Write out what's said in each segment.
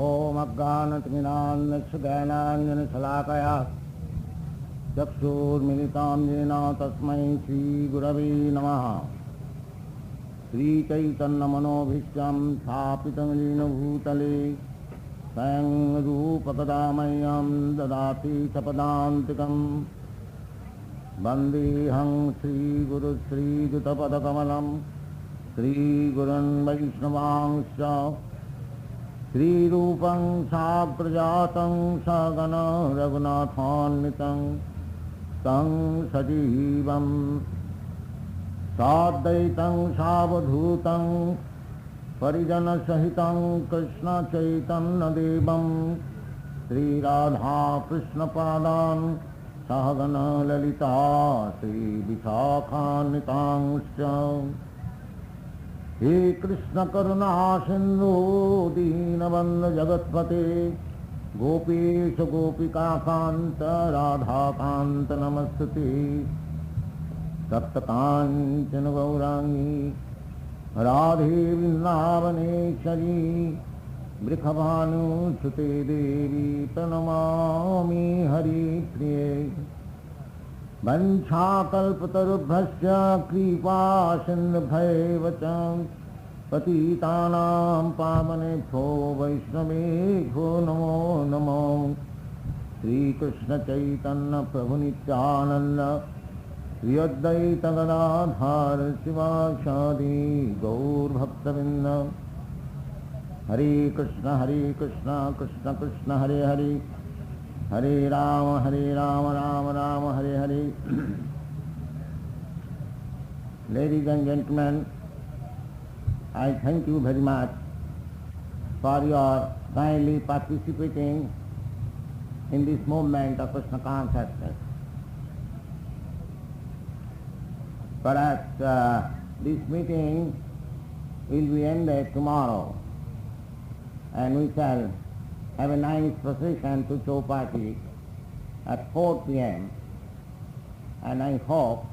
ओम अज्ञानतिमिरान्धज्ञानाञ्जनशलाकया चक्षुर्मिलितां येन तस्मै श्रीगुरवे नमः। श्रीचैतन्यमनोभीष्टं स्थापितं येन भूतले स्वयं रूपकदा मह्यं ददाति सपदान्तिकं। वन्देऽहं श्रीगुरुश्रीयुतपदकमलं श्रीगुरुन् वैष्णवांश्च श्रीरूपं साग्रजातं सगण रघुनाथान्वितं तं सजीवं साद्वैतं सावधूतं परिजनसहितं कृष्णचैतन्यदेवं श्रीराधाकृष्णपादान् सहगण ललिता श्रीविशाखान्वितांश्च। हे कृष्ण करुणा सिंधु दीनबंधु जगत्पते गोपीश गोपिकाकांत राधाकांत नमस्ते। सप्तकांचन गौरांगी राधे वृंदावनेश्वरी वृषभानुसुते देवी प्रणमामि हरिप्रिये। वंशाकल्पतरुभ्यश्च कृपा सिन्धुभ्यैव च पतितानां पावनेभ्यो वैष्णवेभ्यो नमो नमो। श्रीकृष्ण चैतन्य प्रभु नित्यानंद श्री अद्वैत गदाधर शिवासादि गौरभक्तवृंद। हरे Krishna Krishna Krishna Hare Hare Hare Ram Ram Ram Hare Hare. Ladies and gentlemen, I thank you very much for your kindly participating in this movement of Krishna consciousness. Perhaps this meeting will be ended tomorrow, and we shall have a nice procession to Chowpatty at 4 p.m. and I hope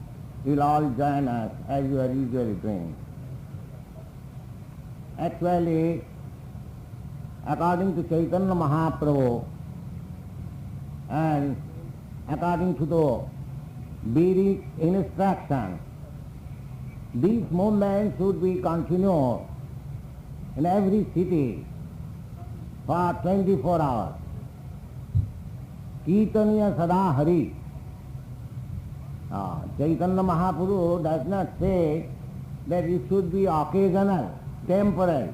you will all join us as you are usually doing. Actually, according to Chaitanya Mahaprabhu and according to the Vedic instruction, these movements should be continued in every city for 24 hours. Kirtaniya Sada Hari. Chaitanya Mahaprabhu does not say that it should be occasional, temporary.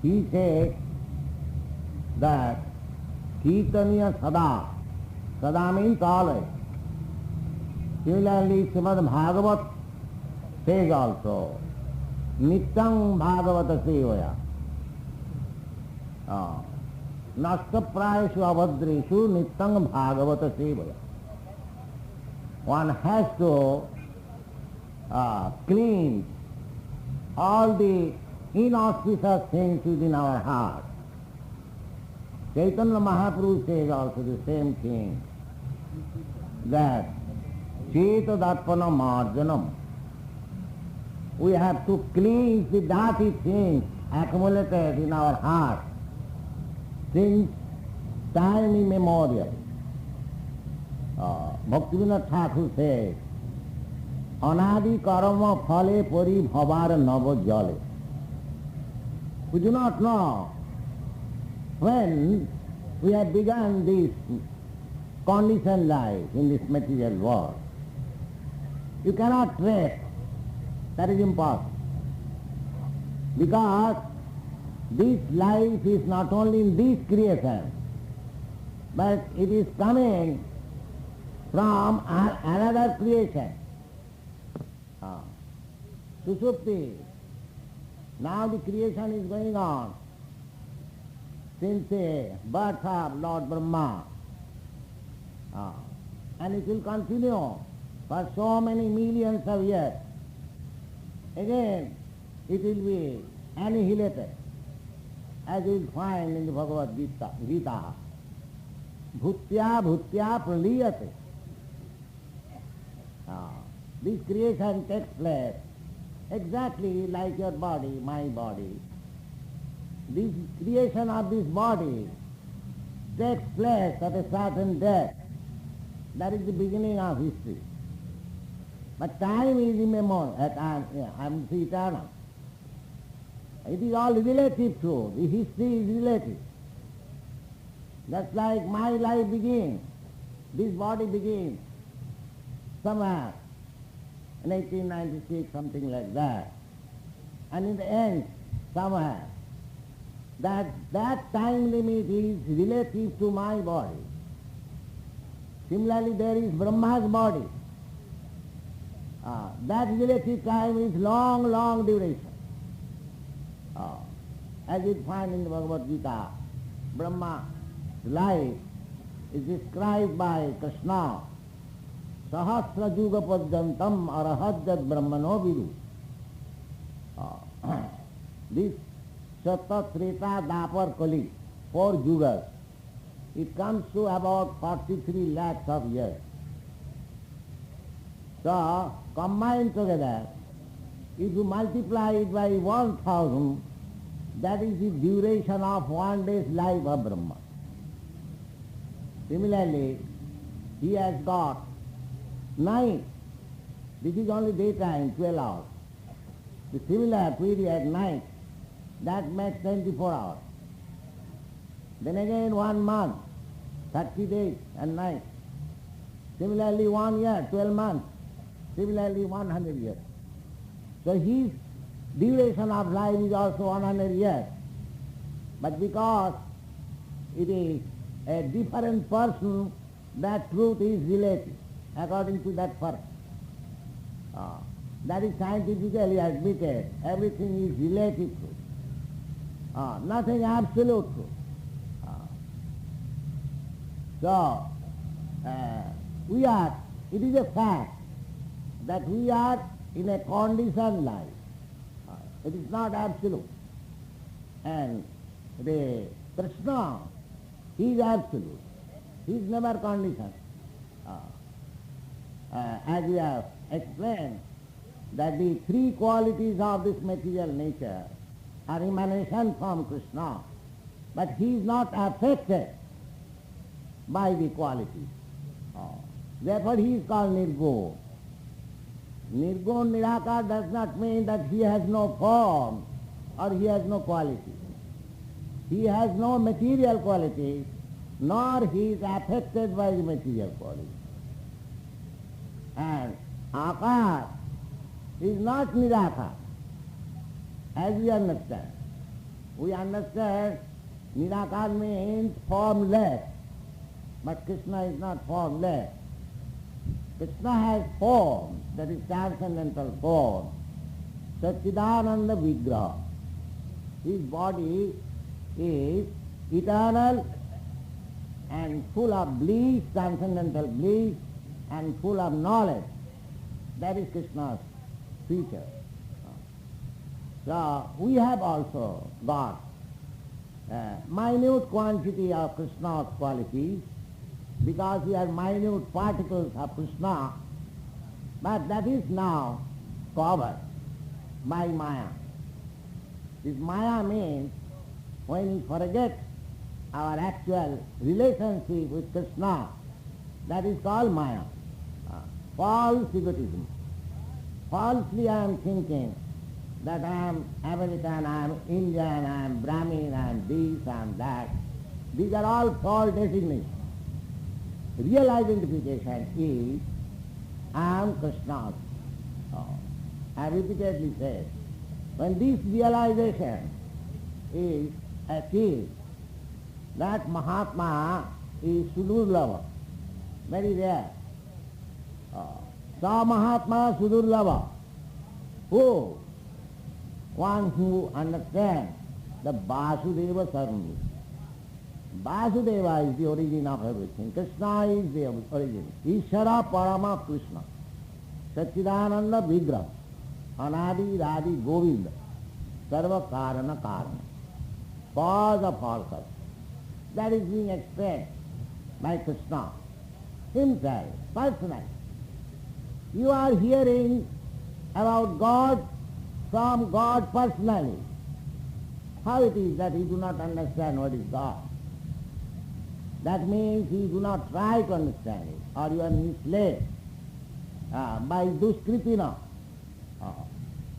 He says that Kirtaniya Sada. Sada means always. Similarly, Srimad Bhagavat says also, Nityam Bhagavata Sevaya. Nashtaprayashu abhadreshu nityam bhagavata sevaya. One has to clean all the inauspicious things within our heart. Chaitanya Mahaprabhu says also the same thing, that Chetadarpana marjanam. We have to cleanse the dirty things accumulated in our heart since time immemorial. Bhaktivinoda Thakur says, Anadi karma phale pari bhavar nava jale. We do not know when we have begun this conditioned life in this material world. You cannot trace, that is impossible. Because this life is not only in this creation, but it is coming from another creation. Sushupti. Now the creation is going on since the birth of Lord Brahma. And it will continue for so many millions of years. Again, it will be annihilated, as you will find in the Bhagavad Gita. Bhutya bhutya praliyate. This creation takes place exactly like your body, my body. this creation of this body takes place at a certain date. That is the beginning of history. But time is immemorial, and eternal. It is all relative too. The history is relative. That's like my life begins. This body begins somewhere in 1896, something like that. And in the end, somewhere, that time limit is relative to my body. Similarly, there is Brahma's body. That relative time is long, long duration. As you find in the Bhagavad Gita, Brahma's life is described by Krishna, Sahasra Juga Padyantam Arahajat Brahmano Vidu. This Satta, Treta, Dapar, Kali, 4 Yugas, it comes to about 43 lakhs of years. So, combined together, if you multiply it by 1000, that is the duration of one day's life of Brahma. Similarly, he has got night. This is only daytime, 12 hours. The similar period, night, that makes 24 hours. Then again 1 month, 30 days and night. Similarly 1 year, 12 months. Similarly 100 years. So his duration of life is also 100 years. But because it is a different person, that truth is relative according to that person. That is scientifically admitted. Everything is relative truth. Nothing absolute truth. So, it is a fact that we are in a conditioned life. It is not absolute. And the Krishna, he is absolute. He is never conditioned. As we have explained, that the 3 qualities of this material nature are emanation from Krishna, but he is not affected by the qualities. Therefore he is called Nirgun. Nirgun, Nirakar does not mean that he has no form or he has no quality. He has no material quality, nor he is affected by the material quality. And Akar is not Nirakar, as we understand. We understand Nirakar means formless, but Krishna is not formless. Krishna has form, that is transcendental form, Satchidananda Vigraha. His body is eternal and full of bliss, transcendental bliss, and full of knowledge. That is Krishna's feature. So we have also got a minute quantity of Krishna's qualities, because we are minute particles of Krishna, but that is now covered by Maya. This Maya means when we forget our actual relationship with Krishna, that is called Maya. False egotism. Falsely I am thinking that I am American, I am Indian, I am Brahmin, I am this, I am that. These are all false designations. Real identification is I am Krishna. I repeatedly said, when this realization is achieved, that Mahatma is Sudurlava, very rare. Sa Mahatma Sudurlava, who? One who understands the Vasudeva Sarvamitra. Vasudeva is the origin of everything. Krishna is the origin. Ishara Parama Krishna. Satchidananda Vigraha. Anadi Radi Govinda. Sarva Karana Karana. Cause of all causes. That is being expressed by Krishna himself, personally. You are hearing about God from God personally. how it is that you do not understand what is God? That means you do not try to understand it, or you are misled by duskritina.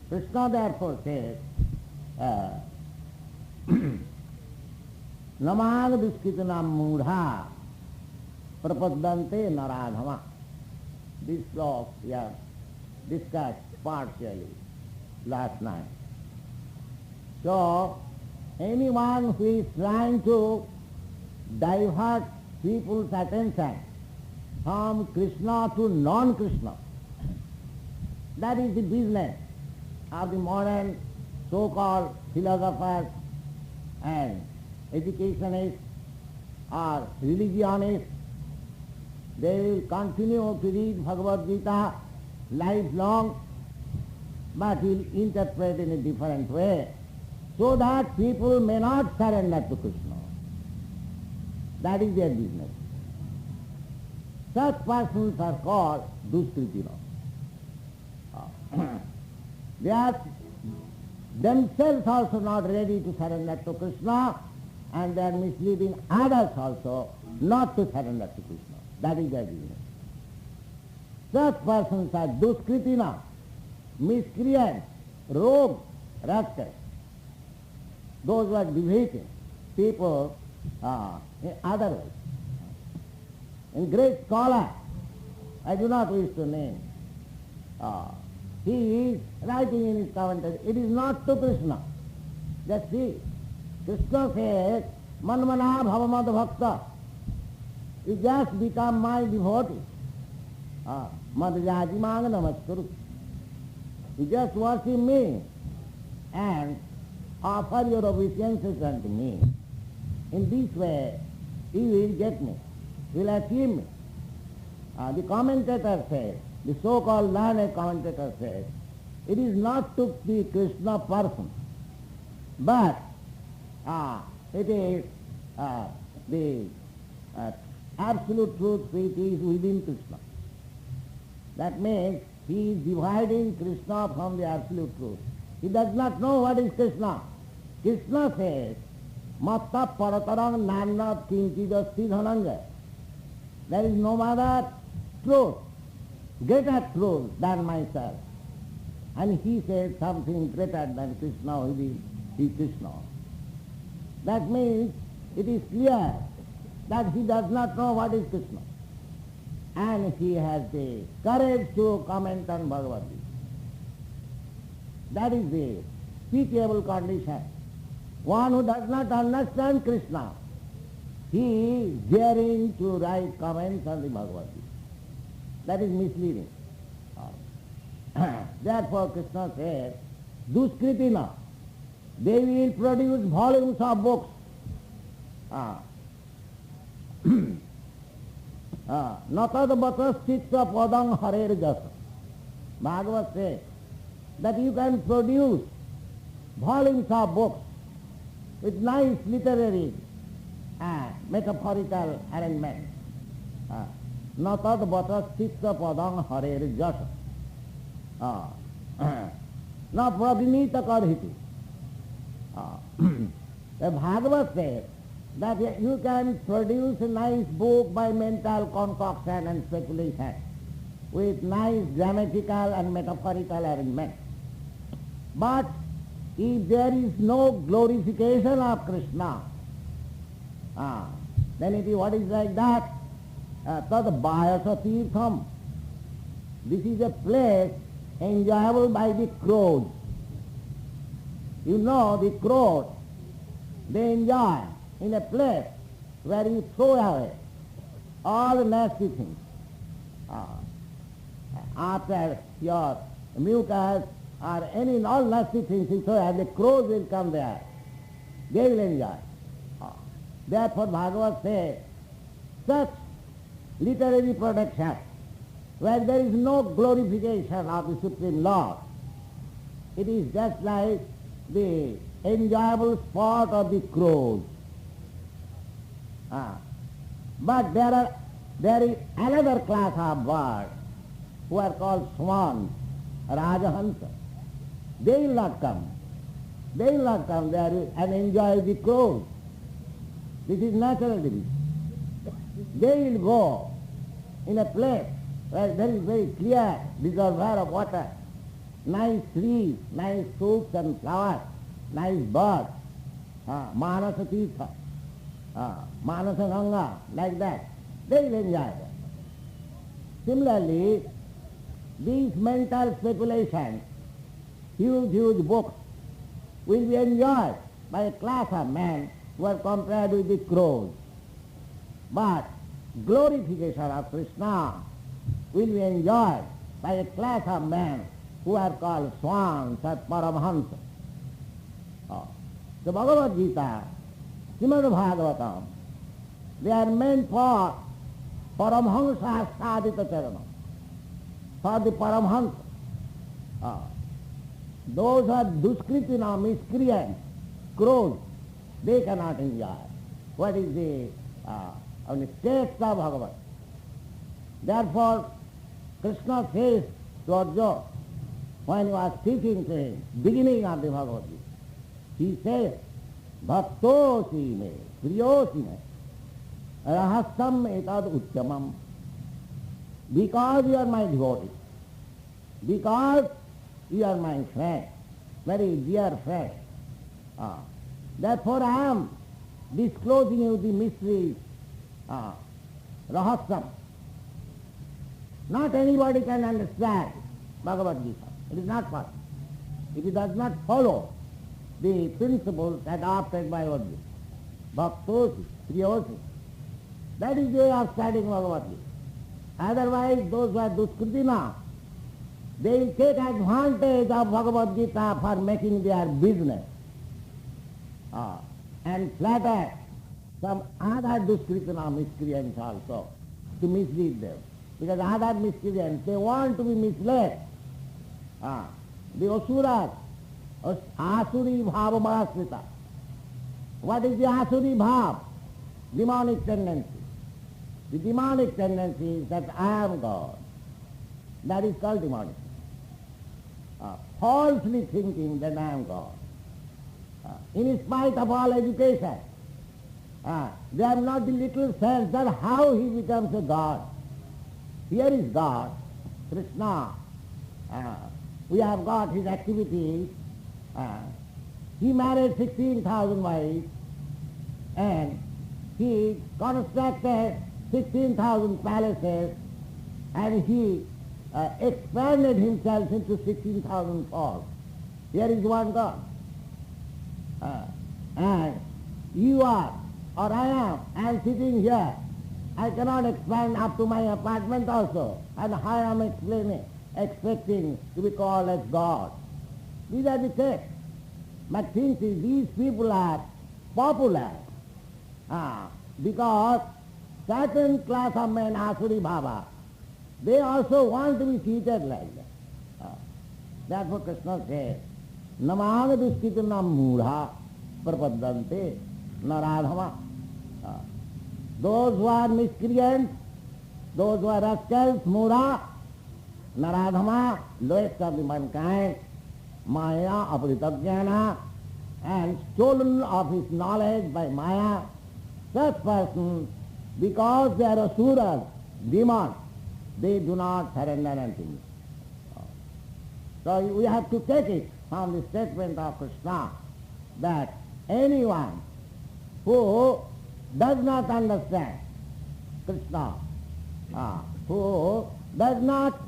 Krishna therefore says, namag duskritina mudha prapadante naradhama. This sloka we have discussed partially last night. So, anyone who is trying to divert people's attention from Krishna to non-Krishna, that is the business of the modern so-called philosophers and educationists or religionists. They will continue to read Bhagavad Gita lifelong, but will interpret in a different way, so that people may not surrender to Krishna. That is their business. Such persons are called duskritina. They are themselves also not ready to surrender to Krishna, and they are misleading others also not to surrender to Krishna. That is their business. Such persons are duskritina, miscreants, rogues, rascals. Those who are deviating people in other ways. In great scholar, I do not wish to name, he is writing in his commentary, it is not to Krishna. Just see, Krishna says, manmana bhavamad bhakta. You just become my devotee. Madhyaji mang namaskuru. You just worship me and offer your obeisances unto me. In this way, you will get me, you will achieve me. The commentator says, the so-called learned commentator says, it is not to the Krishna person, but it is the absolute truth which is within Krishna. That means he is dividing Krishna from the absolute truth. He does not know what is Krishna. Krishna says, matta paratarang nanat kinchidasti dhananga. There is no other truth, greater truth than myself. And he says something greater than Krishna, he is Krishna. That means it is clear that he does not know what is Krishna. And he has the courage to comment on Bhagavad Gita. That is the pitiable condition. One who does not understand Krishna, he is daring to write comments on the Bhagavad Gita. That is misleading. Therefore Krishna says, duskritina, they will produce volumes of books. Natad bataschitya padang harer jasa. Bhagavad says that you can produce volumes of books with nice literary metaphorical arrangement. Natad bataschitya padang harer jasa. Na pragnita karhiti. The Bhagavad says that you can produce a nice book by mental concoction and speculation with nice grammatical and metaphorical arrangement. But if there is no glorification of Krishna, then it is what is like that? Tad bayasa tirtham. This is a place enjoyable by the crows. You know, the crows, they enjoy in a place where you throw away all the nasty things. After your mucus or any all nasty things you throw away, the crows will come there. They will enjoy. Therefore Bhagavad says, such literary production where there is no glorification of the Supreme Lord, it is just like the enjoyable sport of the crows. But there is another class of birds who are called swans, Rajahansa. They will not come. They will not come there and enjoy the crowd. This is natural division. They will go in a place where there is very clear reservoir of water, nice trees, nice fruits and flowers, nice birds, Manasa Tirtha, Manasa Ganga, like that. They will enjoy that. Similarly, these mental speculations, huge books, will be enjoyed by a class of men who are compared with the crows. But glorification of Krishna will be enjoyed by a class of men who are called swans or paramahansa. The Bhagavad Gita, Srimad Bhagavatam, they are meant for paramahansa sadhita charana, for the paramahansa. Those who are duskritina, miscreants, crows, they cannot enjoy. What is the taste of Bhagavat? Therefore, Krishna says to Arjuna, when he was teaching to him, beginning of the Bhagavad Gita, he says, Bhaktosi me, Priyosi me, Rahasam etad uttamam. Because you are my devotee, because you are my friend, very dear friend. Therefore I am disclosing you the mysteries, Rahasam. Not anybody can understand Bhagavad Gita. It is not possible. If it does not follow the principles adopted by Arjuna, Bhaktosi, Priyosi, that is the way of studying Bhagavad Gita. Otherwise, those who are duskritina, they will take advantage of Bhagavad Gita for making their business and flatter some other duskritina miscreants also to mislead them. Because other miscreants, they want to be misled. The asuras, asuri bhava mahasrita. What is the asuri bhav? Demonic tendency. The demonic tendency is that I am God. That is called demonic. Falsely thinking that I am God. In spite of all education, they have not the little sense that how he becomes a God. Here is God, Krishna. We have got his activities. He married 16,000 wives and he constructed 16,000 palaces and he expanded himself into 16,000 falls. Here is one God. And you are, or I am sitting here. I cannot expand up to my apartment also. And how I am expecting to be called as God. These are the facts. But since these people are popular, because certain class of men, Asuri Bhava, they also want to be treated like that. Therefore Krishna says, Namang duskitanam mudha prapadante naradhama. Those who are miscreants, those who are rascals, mudha, naradhama, lowest of the mankind, maya apritagnyana, and stolen of his knowledge by maya, such persons, because they are asuras, demons, they do not surrender anything. So we have to take it from the statement of Krishna that anyone who does not understand Krishna, who does not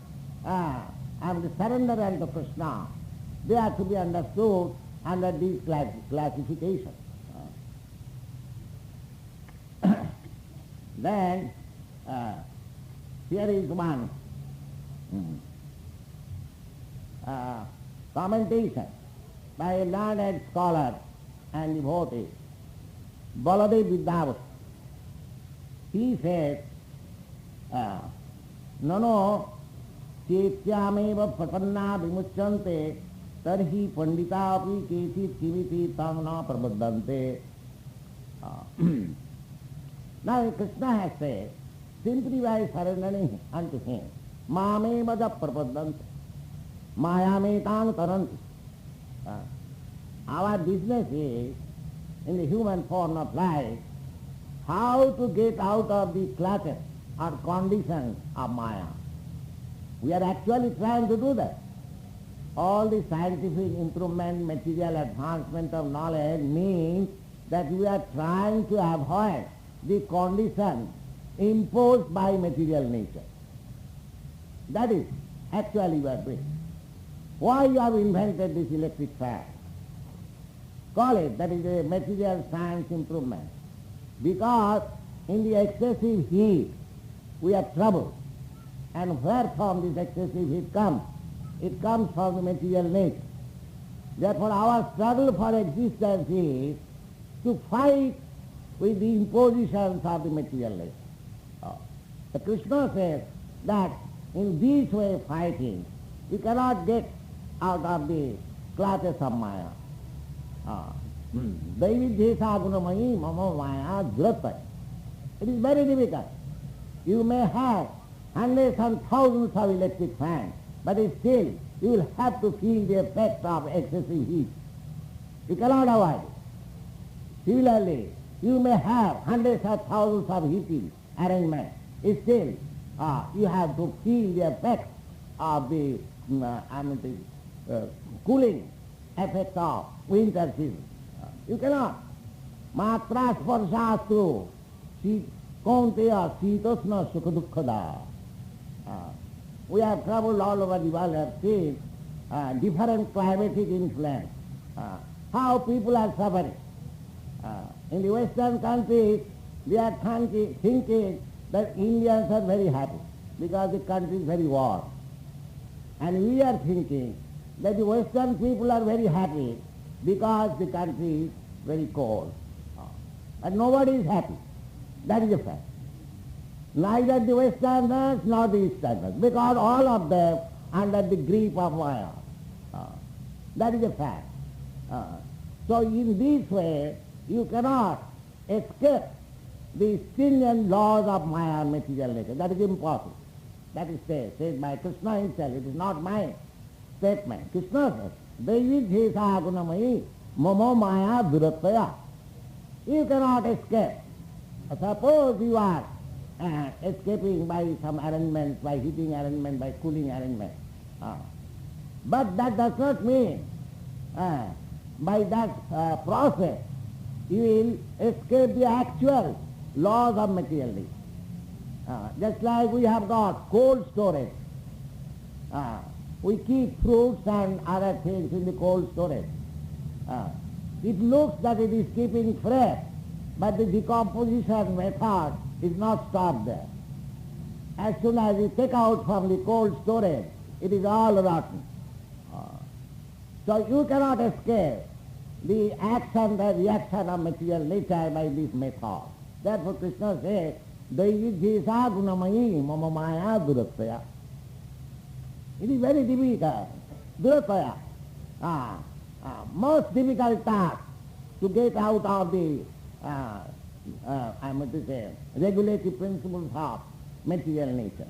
surrender unto Krishna, they are to be understood under these classifications. Then here is one commentation by a learned scholar and devotee, Baladev Vidyavas. He says, Nano chetyameva prapanna vimuchyante tarhi panditapi kechit kiviti tam na prabuddhante. Now Krishna has said, simply by surrendering unto him, mameva ja prabuddhante, mayame tan taranti. our business is, in the human form of life, how to get out of the clutches or conditions of Maya. We are actually trying to do that. All the scientific improvement, material advancement of knowledge means that we are trying to avoid the conditions imposed by material nature. That is actually we are doing. Why you have invented this electric fan? Call it, that is a material science improvement. Because in the excessive heat we are troubled. And where from this excessive heat comes? It comes from the material nature. Therefore our struggle for existence is to fight with the impositions of the material nature. The Krishna says that in this way fighting, you cannot get out of the clutches of Maya. Daividhesa gunamayi mama Maya dhurata. It is very difficult. You may have hundreds and thousands of electric fans, but still you will have to feel the effect of excessive heat. You cannot avoid it. Similarly, you may have hundreds of thousands of heating arrangements. Still, you have to feel the effect of the cooling effect of winter season. You cannot. Matra sparshastu kaunteya sitosna sukha. We have traveled all over the world, have seen different climatic influence. How people are suffering. In the Western countries, they are thinking that Indians are very happy because the country is very warm. And we are thinking that the Western people are very happy because the country is very cold. But nobody is happy. That is a fact. Neither the Westerners nor the Easterners, because all of them under the grip of Maya. That is a fact. So in this way, you cannot escape the stringent laws of Maya material nature. That is impossible. That is said by Krishna himself. It is not my statement. Krishna says, Daividhesa gunamayi mama Maya dhurataya. You cannot escape. Suppose you are escaping by some arrangements, by heating arrangement, by cooling arrangement. But that does not mean by that process you will escape the actual laws of material nature. Just like we have got cold storage. We keep fruits and other things in the cold storage. It looks that it is keeping fresh, but the decomposition method is not stopped there. As soon as you take out from the cold storage, it is all rotten. So you cannot escape the action and reaction of material nature by this method. Therefore Krishna says, Daividhesa gunamayi mama Maya dhurataya. It is very difficult. Dhurataya. Most difficult task to get out of the regulative principles of material nature.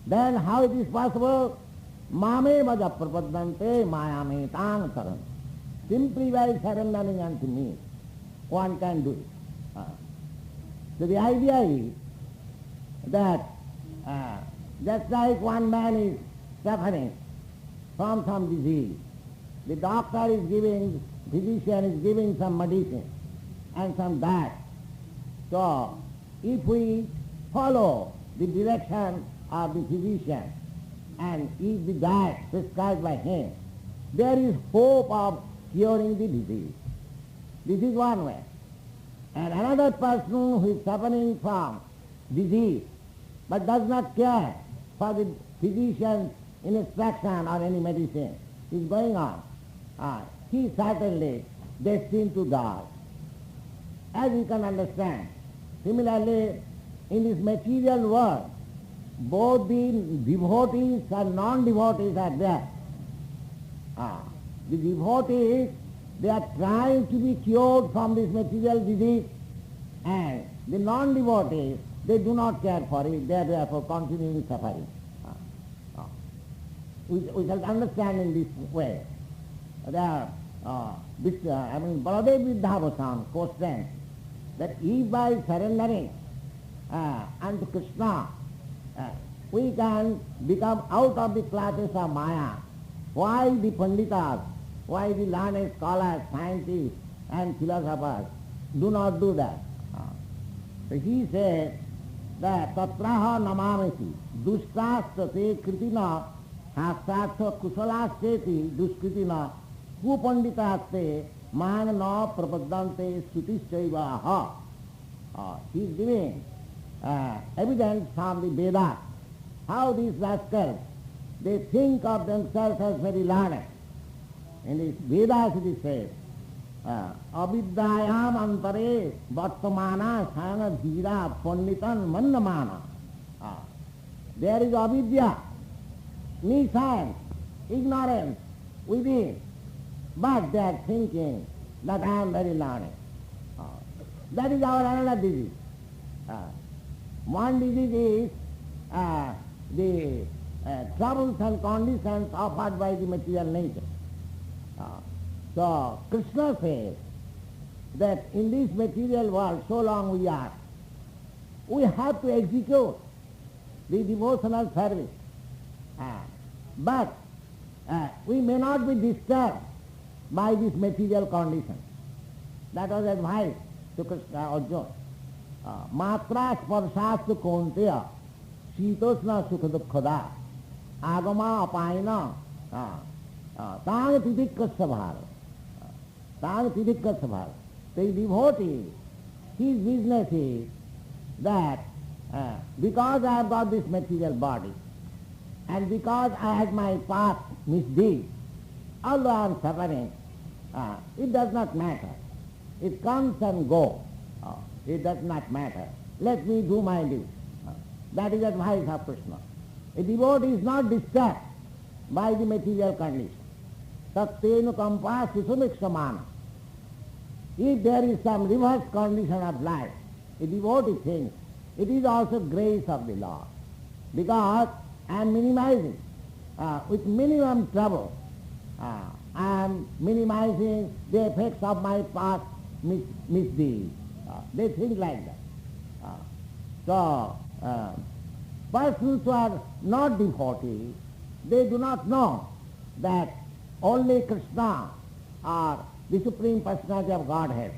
Then how it is possible? Mame vaja prapadante mayame tang saran. Simply by surrendering unto me, one can do it. So the idea is that just like one man is suffering from some disease, the doctor is giving, physician is giving some medicine and some diet. So if we follow the direction of the physician and eat the diet prescribed by him, there is hope of curing the disease. This is one way. And another person who is suffering from disease but does not care for the physician's instruction or any medicine is going on, he certainly destined to die. As you can understand, similarly, in this material world, both the devotees and non-devotees are there. The devotees, they are trying to be cured from this material disease, and the non-devotees, they do not care for it, they are therefore continuing suffering. We shall understand in this way. Baladev Vidhabhasan questions that if by surrendering unto Krishna, we can become out of the clutches of Maya, why the Panditas, why the learned scholars, scientists and philosophers do not do that? So he said that tatraha namamesi dushtastate kritina hasatha kusalasteti duskritina kupanditaste man na prapadante sutischaivaha. He is giving evidence from the Vedas how these rascals, they think of themselves as very learned. In the Vedas it is said, avidyayam antare vartamana sana dhira panditan mannamana. There is avidya, nescience, ignorance within, but they are thinking that I am very learned. That is our another disease. One disease is the troubles and conditions offered by the material nature. So Krishna says that in this material world, so long we are, we have to execute the devotional service. But we may not be disturbed by this material condition. That was advice to Krishna Arjuna. Matra sparshastu konteya shitosna sukha dukkhada agama apayana tang tidikka sabhara. Tang tidikka sabhara. The devotee, his business is that because I have got this material body and because I had my past misdeeds, although I am suffering, it does not matter. It comes and goes. It does not matter. Let me do my duty. That is advice of Krishna. A devotee is not disturbed by the material condition. Tattenu kampa susumikshamana. If there is some reverse condition of life, a devotee thinks it is also grace of the Lord. Because I am minimizing, with minimum trouble, I am minimizing the effects of my past misdeeds. They think like that. So, persons who are not devotees, they do not know that only Krishna or the Supreme Personality of Godhead,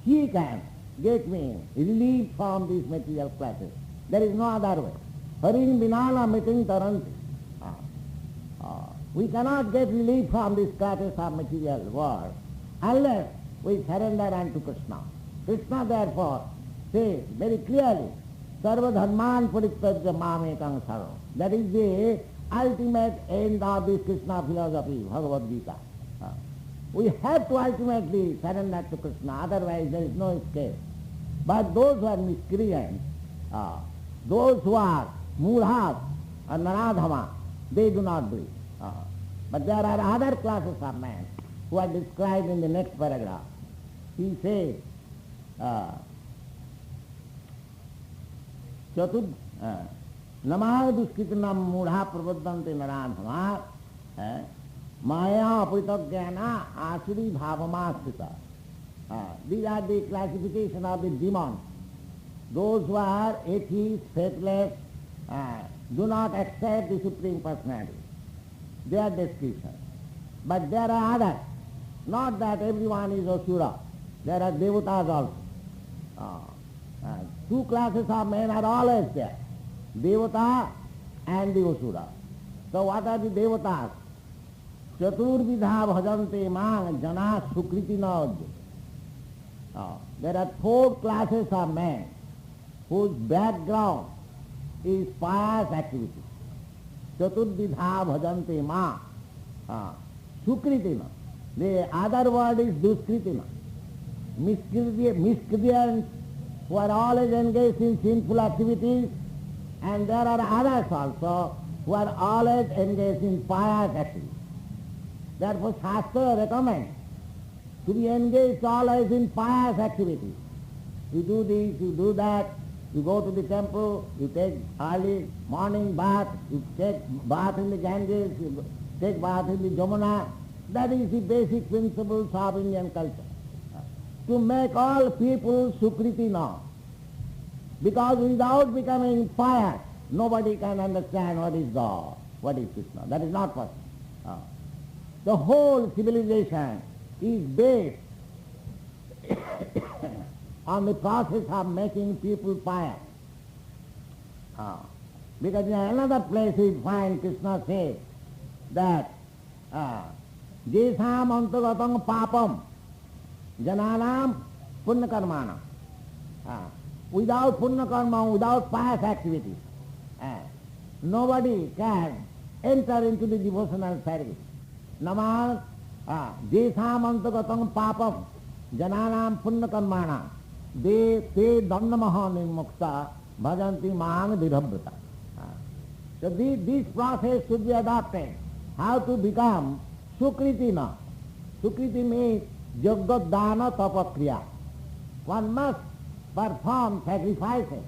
He can get me relief from these material classes. There is no other way. Harin binana meeting taranti. We cannot get relief from these classes of material world unless we surrender unto Krishna. Krishna therefore says very clearly, Sarva dharman parityajya mamekam saram. That is the ultimate end of this Krishna philosophy, Bhagavad Gita. We have to ultimately surrender to Krishna, otherwise there is no escape. But those who are miscreants, those who are murhas or naradhama, they do not do it. But there are other classes of men who are described in the next paragraph. He says, Chatud Namah duskritanam mudha prabodhante naradhama maya apritagana asuri bhavamasthita. These are the classification of the demons. Those who are atheists, faithless, do not accept the Supreme Personality. Their description. But there are others. Not that everyone is Asura. There are devatas also. Two classes of men are always there. Devata and the Asura. So what are the devatas? Chaturvidha bhajante mang jana sukriti na. There are four classes of men whose background is pious activity. Chaturvidha bhajante ma. Sukritina. The other word is duskritina. Miscreants who are always engaged in sinful activities, and there are others also who are always engaged in pious activities. Therefore Shastra recommends to be engaged always in pious activities. You do this, you do that, you go to the temple, you take early morning bath, you take bath in the Ganges, you take bath in the Jamuna, That is the basic principles of Indian culture. To make all people Sukriti now. Because without becoming pious, nobody can understand what is God, what is Krishna. That is not possible. The whole civilization is based on the process of making people pious. Because in another place we find Krishna says that Jesam antagatam papam jananam punya karmana. Without punya karma, without pious activity, nobody can enter into the devotional service. Namas jesam antagatam papam jananam punya karmana de te dandamaha nirmukta bhajanti man vidhabhrata. So this process should be adopted. How to become Sukriti now? Sukriti means Jagat Dana Tapakriya. One must perform sacrifices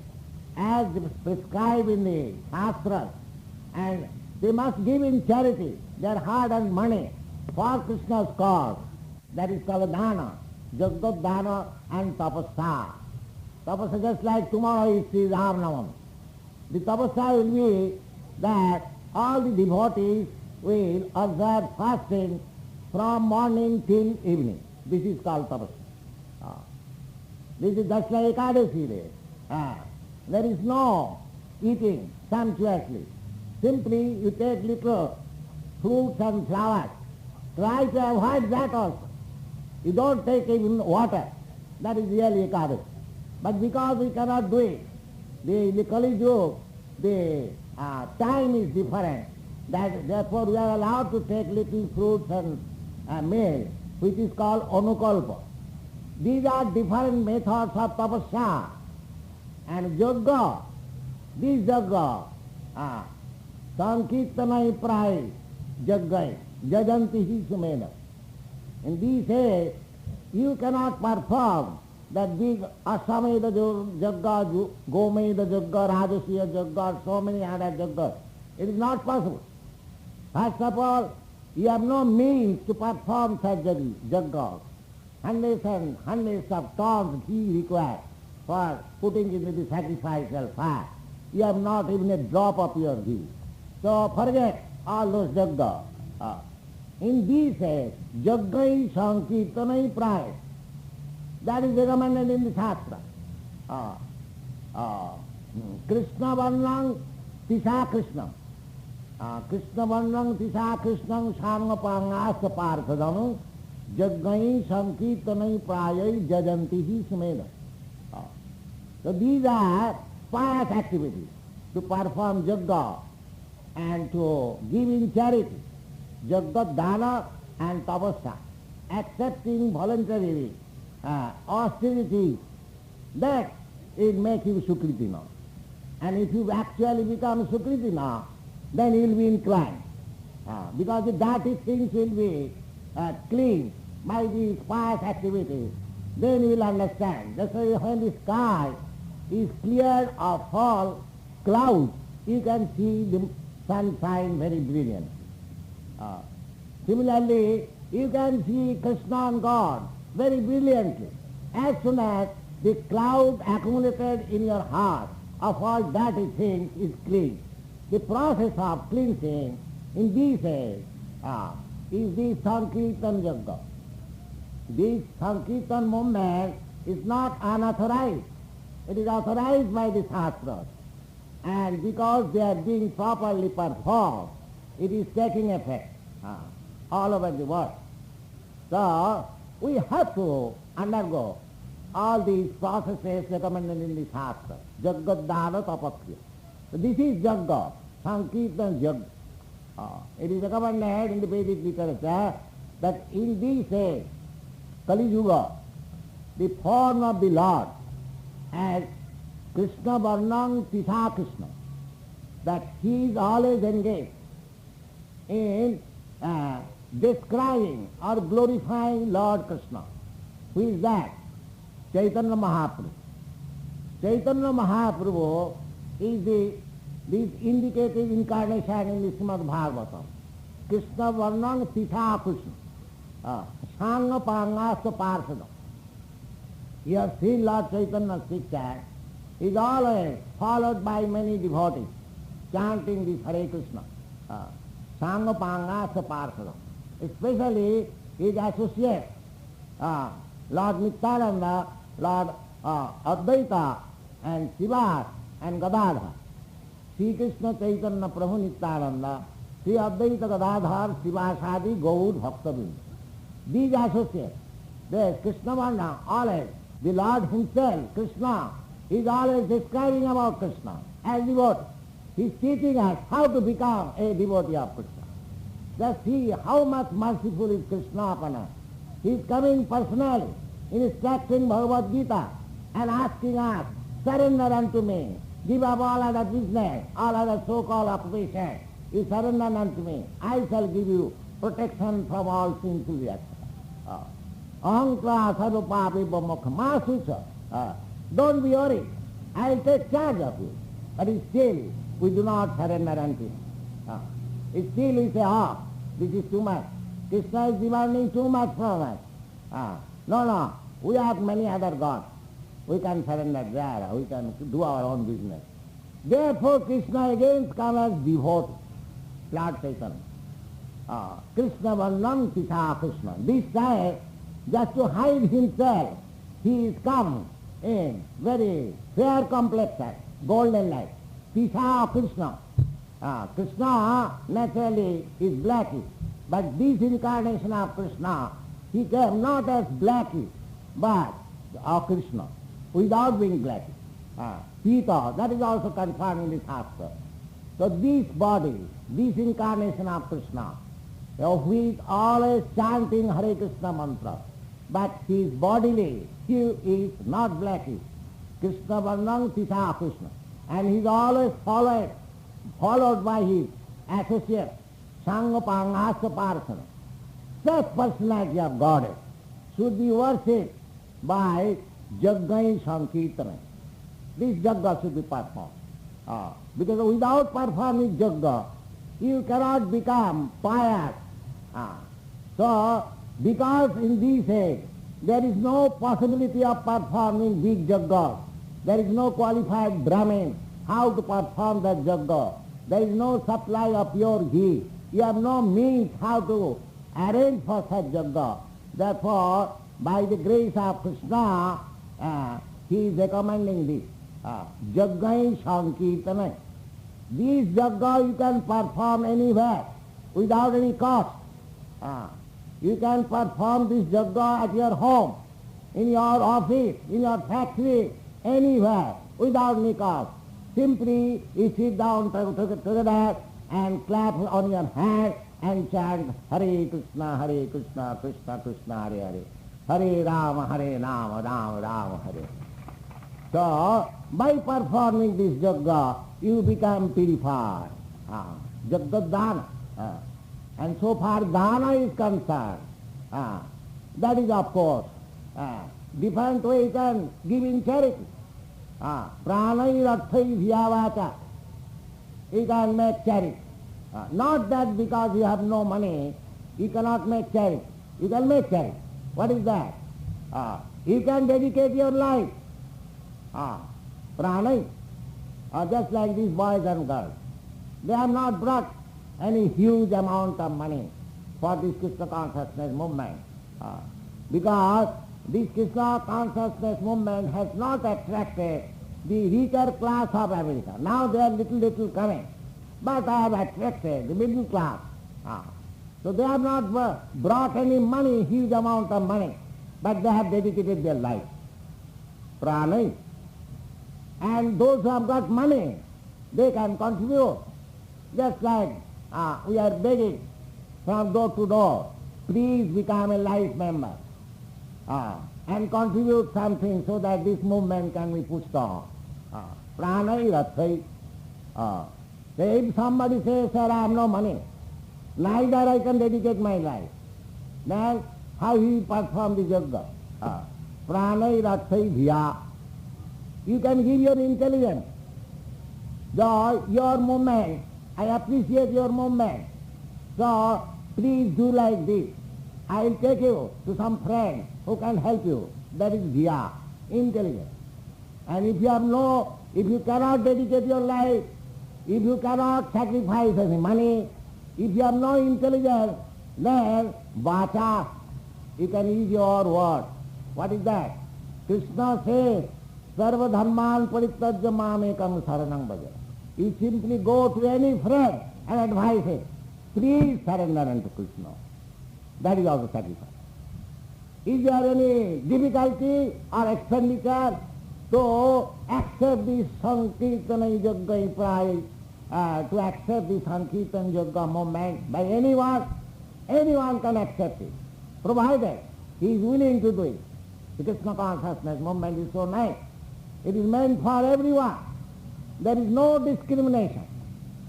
as prescribed in the Shastras, and they must give in charity their hard-earned money for Krishna's cause. That is called Dana, Jagat Dana and Tapasya. Tapasya, just like tomorrow is Sri Ram Navami. The Tapasya will be that all the devotees will observe fasting from morning till evening. This is called tapasya. This is just like Ekadasi day. There is no eating sumptuously. Simply you take little fruits and flowers. Try to avoid that also. You don't take even water. That is really Ekadasi. But because we cannot do it, the Kali Yuga, the time is different. Therefore we are allowed to take little fruits and meal, which is called anukalpa. These are different methods of tapasya. And yajna, this yajna, sankirtanai prai yajna, jajanti hi sumena. In these ways, you cannot perform that big Asameda yajna, Gomeda yajna, Rajasiya yajna, so many other yajnas. It is not possible. First of all, you have no means to perform such yajnas. Hundreds and hundreds of tons ghee required for putting into the sacrificial fire. You have not even a drop of your ghee. So forget all those yajnas. In these ways, yajnai sankirtanai praya. That is recommended in the Shastra. Krishna Varnang Tisa Krishnam. Krishna Varnang Tisa Krishnam Sangapangasa Parthadam Jaggai Sankirtanai Prayai Jajantihi Sumeda. So these are pious activities to perform yajna and to give in charity, yajna dana and tapasya, accepting voluntarily austerity, that it makes you Sukritina. And if you actually become Sukritina, then you will be inclined. Because the dirty things will be cleaned by these pious activities, then you will understand. That's why when the sky is cleared of all clouds, you can see the sunshine very brilliant. Similarly, you can see Krishna and God very brilliantly. As soon as the cloud accumulated in your heart of all dirty things is cleaned, the process of cleansing in these ways is the Sankirtan Yajna. This Sankirtan movement is not unauthorized. It is authorized by the Shastras. And because they are being properly performed, it is taking effect all over the world. So we have to undergo all these processes recommended in the Shastra. Jagadana tapasya. So this is Jagga, Sankirtan Jagga. It is recommended in the Vedic literature that in these days, Kali Yuga, the form of the Lord as Krishna Varnang Tisa Krishna, that he is always engaged in describing or glorifying Lord Krishna. Who is that? Chaitanya Mahaprabhu. Chaitanya Mahaprabhu is this indicative incarnation in the Srimad Bhagavatam. Krishna Varnang Tisa Krishna. Sangha Pangasa Parsada. You have seen Lord Chaitanya's picture is always followed by many devotees chanting this Hare Krishna. Sangha Pangasa Parsada. Especially his associates, Lord Nityananda, Lord Advaita, and Srivas and Gadadhar. Sri Krishna Chaitanya Prabhu Nityananda, Sri Advaita Gadadhar, Srivasadi, Gaur Bhaktavinda. These associates, the Krishna Varna, always, the Lord himself, Krishna, is always describing about Krishna as devotee. He is teaching us how to become a devotee of Krishna. Just see how much merciful is Krishna upon us. He is coming personally, instructing Bhagavad Gita and asking us, surrender unto me, give up all other business, all other so-called occupation. You surrender unto me, I shall give you protection from all sinful reactions. Ahankra sarvapapi bhamokha masucha. Don't be worried, I will take charge of you. But still, we do not surrender unto him. Still we say, this is too much. Krishna is demanding too much from us. No, we have many other gods. We can surrender there, we can do our own business. Therefore Krishna again comes as devotee, Lord Chaitanya. Krishna Varnam Tisha Krishna. This time, just to hide himself, he is come in very fair complexion, golden light. Tisha Krishna. Krishna naturally is blackish, but this incarnation of Krishna, he came not as blackish, but Krishna, without being blackish. Pita, that is also confirmed in the Shastra. So this body, this incarnation of Krishna, who is always chanting Hare Krishna mantra, but his bodily hue is not blackish. Krishna Varnam Tisha Krishna. And he is always followed by his associate, Sangha Pangasa Parsana. Such personality of Goddess should be worshipped by Jaggai Sankirtana. This Jagga should be performed. Because without performing Jagga, you cannot become pious. So, because in this age, there is no possibility of performing big Jagga. There is no qualified Brahmin how to perform that Jagga. There is no supply of pure ghee. You have no means how to arrange for such Jagga. Therefore, by the grace of Krishna, he is recommending this. Jaggai Sankirtana. This Jagga you can perform anywhere without any cost. You can perform this Jagga at your home, in your office, in your factory, anywhere without any cost. Simply you sit down together and clap on your hand and chant Hare Krishna, Krishna Krishna, Hare Hare, Hare Rama, Rama Rama, Hare. So, by performing this Jagga, you become purified. Jagga Dana. And so far Dana is concerned, that is of course different way you can give in charity. Pranai Rathai Vyavacha. You can make charity. Not that because you have no money, you cannot make charity. You can make charity. What is that? You can dedicate your life. Pranay. Just like these boys and girls. They have not brought any huge amount of money for this Krishna consciousness movement. Because this Krishna consciousness movement has not attracted the richer class of America. Now they are little coming. But I have attracted the middle class. So they have not brought any money, huge amount of money, but they have dedicated their life. Pranay. And those who have got money, they can contribute. Just like we are begging from door to door, please become a life member and contribute something so that this movement can be pushed on. Pranay Rathai. If somebody says, sir, I have no money, neither I can dedicate my life, then how he perform the Jagga? Pranay Rathai Dhiya. You can give your intelligence. Your movement, I appreciate your movement. So please do like this. I will take you to some friend who can help you. That is dhya, intelligence. And if you cannot dedicate your life, if you cannot sacrifice any money, if you have no intelligence, then vacha, you can use your word. What is that? Krishna says, sarva dharman parityajya mamekam saranam bhaja. You simply go to any friend and advise him, please surrender unto Krishna. That is also sacrifice. Is there any difficulty or expenditure to accept this Sankirtana Yajna prize, to accept this Sankirtan Yajna movement by anyone? Anyone can accept it, provided he is willing to do it. The Krishna consciousness movement is so nice. It is meant for everyone. There is no discrimination.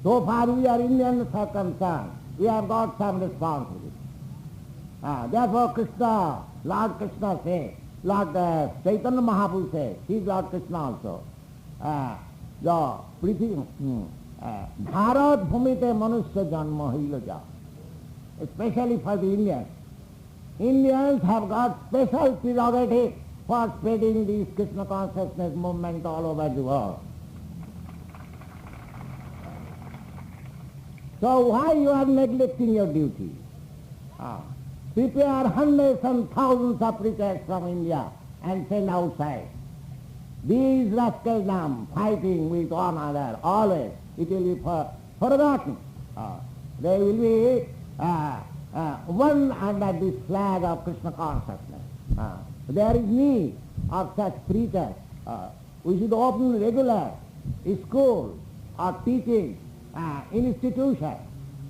So far we are Indians are concerned. We have got some responsibility. Therefore Krishna, Lord Krishna says, Lord Chaitanya Mahaprabhu says, he is Lord Krishna also. Bharat bhumite manusya janma hila ja. Especially for the Indians. Indians have got special prerogative for spreading this Krishna consciousness movement all over the world. So why you are neglecting your duty? Prepare hundreds and thousands of preachers from India and send outside. These rascals now fighting with one another always. It will be forgotten. They will be one under this flag of Krishna consciousness. There is need of such preachers. We should open regular school or teaching institution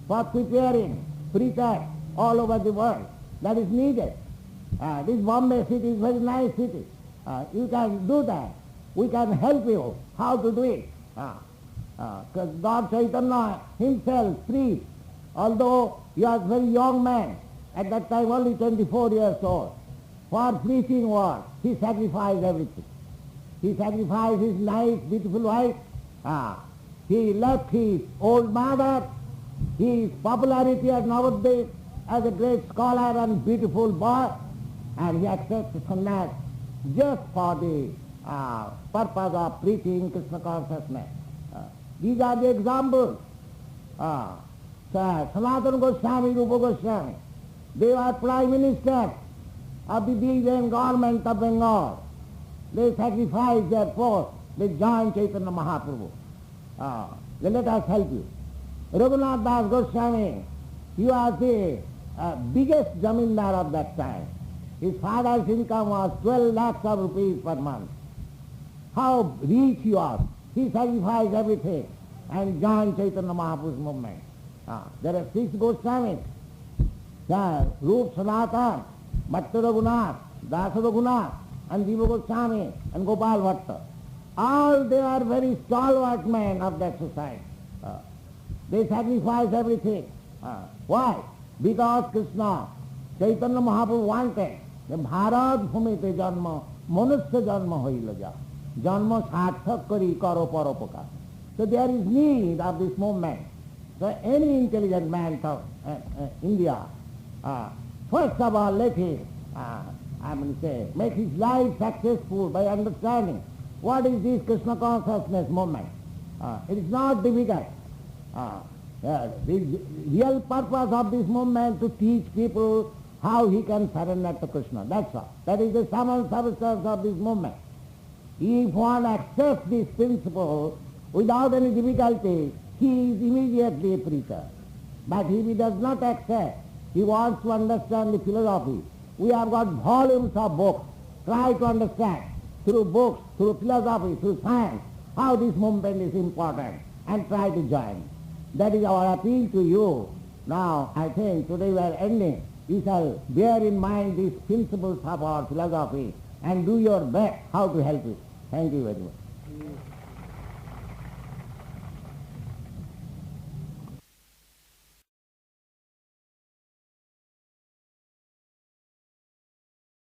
for preparing preachers all over the world. That is needed. This Bombay city is a very nice city. You can do that. We can help you how to do it. Because God Chaitanya himself preached, although he was a very young man, at that time only 24 years old, for preaching word, he sacrificed everything. He sacrificed his nice, beautiful wife. He left his old mother, his popularity at Navadvip as a great scholar and beautiful boy, and he accepted sannyas just for the purpose of preaching Krishna consciousness. These are the examples. Sanatana Goswami, Rupa Goswami, they were prime ministers of the big government of Bengal. They sacrificed their post. They joined Chaitanya Mahaprabhu. Let us help you. Raghunath Das Goswami, he was the biggest zamindar of that time. His father's income was 12 lakhs of rupees per month. How rich he was. He sacrificed everything and joined Chaitanya Mahaprabhu's movement. There are 6 Goswamis. Rup Sanatan, Bhatta Raghunath, Dasa Raghunath, and Jiva Goswami, and Gopal Bhatta. All they are very stalwart men of that society. They sacrifice everything. Why? Because Krishna, Chaitanya Mahaprabhu wanted the Bharat bhumite janma, manusya janma hoila ja. Janma sarthak kari karo paropakar. So there is need of this movement. So any intelligent man from India, first of all let him, make his life successful by understanding what is this Krishna consciousness movement. It is not difficult. The real purpose of this movement to teach people how he can surrender to Krishna. That's all. That is the sum and substance of this movement. If one accepts this principle without any difficulty, he is immediately a preacher. But if he does not accept, he wants to understand the philosophy. We have got volumes of books. Try to understand through books, through philosophy, through science, how this movement is important, and try to join. That is our appeal to you. Now, I think today we are ending. You shall bear in mind these principles of our philosophy and do your best how to help it. Thank you very much.